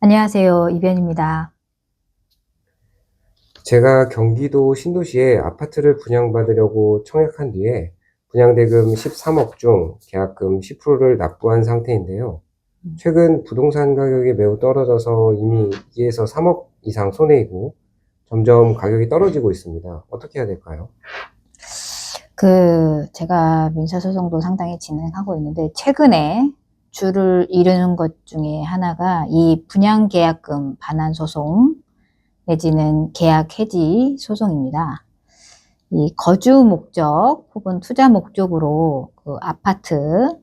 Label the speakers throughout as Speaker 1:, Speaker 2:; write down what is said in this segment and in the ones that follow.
Speaker 1: 안녕하세요. 이변입니다.
Speaker 2: 제가 경기도 신도시에 아파트를 분양받으려고 청약한 뒤에 분양대금 13억 중 계약금 10%를 납부한 상태인데요. 최근 부동산 가격이 매우 떨어져서 이미 2에서 3억 이상 손해이고 점점 가격이 떨어지고 있습니다. 어떻게 해야 될까요?
Speaker 1: 제가 민사소송도 상당히 진행하고 있는데, 최근에 줄을 이루는 것 중에 하나가 이 분양계약금 반환 소송, 내지는 계약 해지 소송입니다. 이 거주 목적 혹은 투자 목적으로 그 아파트,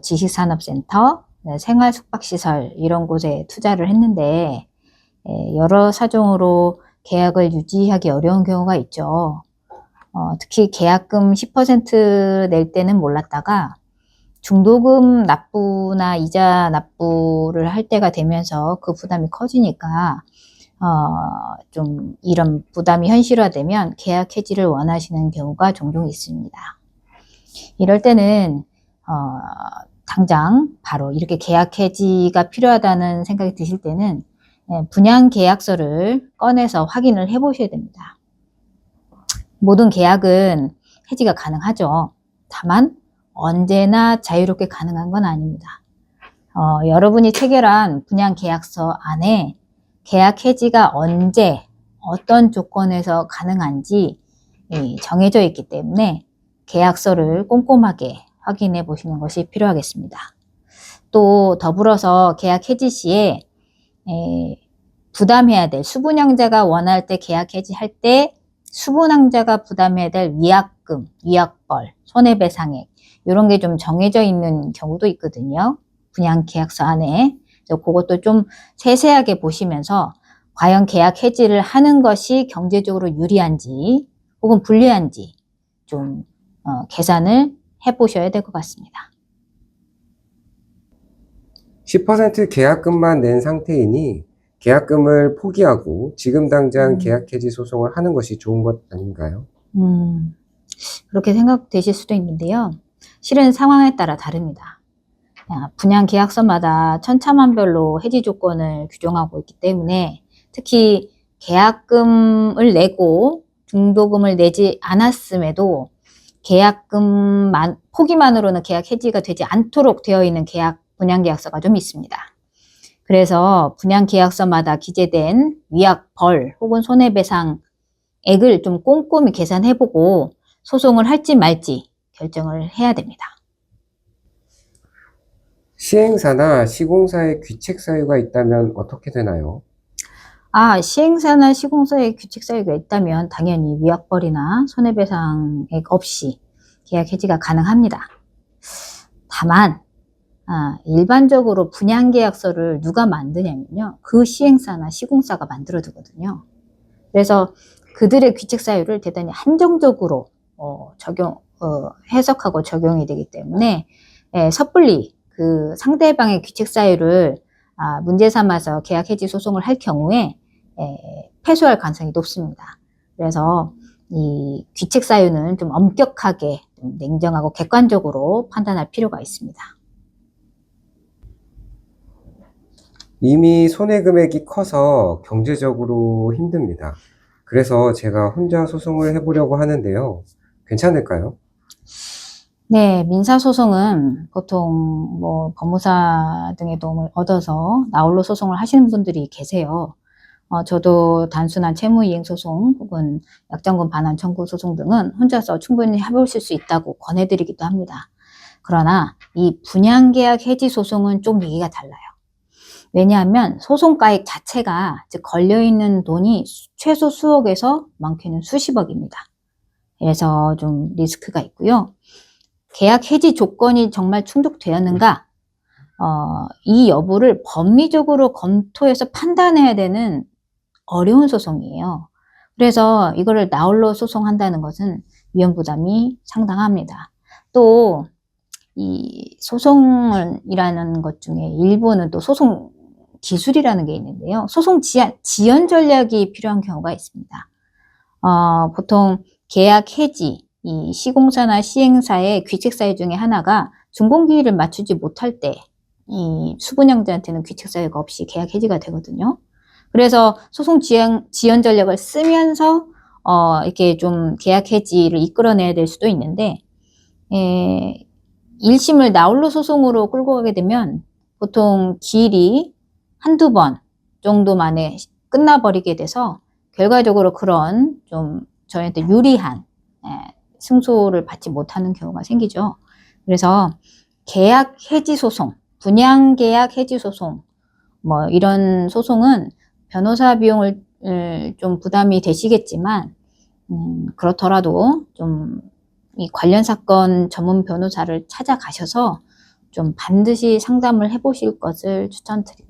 Speaker 1: 지식산업센터, 생활 숙박시설 이런 곳에 투자를 했는데, 여러 사정으로 계약을 유지하기 어려운 경우가 있죠. 특히 계약금 10%낼 때는 몰랐다가 중도금 납부나 이자 납부를 할 때가 되면서 그 부담이 커지니까 좀 이런 부담이 현실화되면 계약 해지를 원하시는 경우가 종종 있습니다. 이럴 때는 당장 바로 이렇게 계약 해지가 필요하다는 생각이 드실 때는 분양 계약서를 꺼내서 확인을 해 보셔야 됩니다. 모든 계약은 해지가 가능하죠. 다만 언제나 자유롭게 가능한 건 아닙니다. 여러분이 체결한 분양 계약서 안에 계약 해지가 언제 어떤 조건에서 가능한지 정해져 있기 때문에 계약서를 꼼꼼하게 확인해 보시는 것이 필요하겠습니다. 또 더불어서 계약 해지 시에 부담해야 될, 수분양자가 원할 때 계약 해지할 때 수분양자가 부담해야 될 위약금, 위약벌, 손해배상액 이런 게 좀 정해져 있는 경우도 있거든요. 분양계약서 안에. 그래서 그것도 좀 세세하게 보시면서 과연 계약 해지를 하는 것이 경제적으로 유리한지 혹은 불리한지 좀 계산을 해보셔야 될 것 같습니다.
Speaker 2: 10% 계약금만 낸 상태이니 계약금을 포기하고 지금 당장 계약 해지 소송을 하는 것이 좋은 것 아닌가요?
Speaker 1: 그렇게 생각되실 수도 있는데요. 실은 상황에 따라 다릅니다. 분양 계약서마다 천차만별로 해지 조건을 규정하고 있기 때문에 특히 계약금을 내고 중도금을 내지 않았음에도 계약금만 포기만으로는 계약 해지가 되지 않도록 되어 있는 분양 계약서가 좀 있습니다. 그래서 분양 계약서마다 기재된 위약, 벌 혹은 손해배상액을 좀 꼼꼼히 계산해보고 소송을 할지 말지 결정을 해야 됩니다.
Speaker 2: 시행사나 시공사의 귀책 사유가 있다면 어떻게 되나요?
Speaker 1: 시행사나 시공사의 규칙 사유가 있다면 당연히 위약벌이나 손해배상액 없이 계약 해지가 가능합니다. 다만 일반적으로 분양계약서를 누가 만드냐면요, 그 시행사나 시공사가 만들어 두거든요. 그래서 그들의 규칙 사유를 대단히 한정적으로 해석하고 적용이 되기 때문에 섣불리 그 상대방의 규칙 사유를 문제 삼아서 계약 해지 소송을 할 경우에 패소할 가능성이 높습니다. 그래서 이 규칙 사유는 좀 엄격하게, 좀 냉정하고 객관적으로 판단할 필요가 있습니다.
Speaker 2: 이미 손해 금액이 커서 경제적으로 힘듭니다. 그래서 제가 혼자 소송을 해보려고 하는데요. 괜찮을까요?
Speaker 1: 네, 민사소송은 보통 법무사 등의 도움을 얻어서 나홀로 소송을 하시는 분들이 계세요. 저도 단순한 채무이행 소송 혹은 약정금 반환 청구 소송 등은 혼자서 충분히 해보실 수 있다고 권해드리기도 합니다. 그러나 이 분양계약 해지 소송은 좀 얘기가 달라요. 왜냐하면 소송가액 자체가, 즉 걸려있는 돈이 최소 수억에서 많게는 수십억입니다. 그래서 좀 리스크가 있고요. 계약 해지 조건이 정말 충족되었는가? 이 여부를 법리적으로 검토해서 판단해야 되는 어려운 소송이에요. 그래서 이거를 나홀로 소송한다는 것은 위험 부담이 상당합니다. 또 이 소송이라는 것 중에 일부는 또 소송 기술이라는 게 있는데요. 소송 지연 전략이 필요한 경우가 있습니다. 보통 계약 해지, 이 시공사나 시행사의 규칙 사유 중에 하나가 준공기일을 맞추지 못할 때 이 수분양자한테는 규칙 사유가 없이 계약 해지가 되거든요. 그래서 소송 지연 전략을 쓰면서 이렇게 좀 계약 해지를 이끌어내야 될 수도 있는데, 1심을 나홀로 소송으로 끌고 가게 되면 보통 기일이 한두 번 정도 만에 끝나버리게 돼서 결과적으로 그런 좀 저희한테 유리한 승소를 받지 못하는 경우가 생기죠. 그래서 계약 해지 소송, 분양 계약 해지 소송, 뭐 이런 소송은 변호사 비용을 좀 부담이 되시겠지만, 그렇더라도 좀 이 관련 사건 전문 변호사를 찾아가셔서 좀 반드시 상담을 해보실 것을 추천드립니다.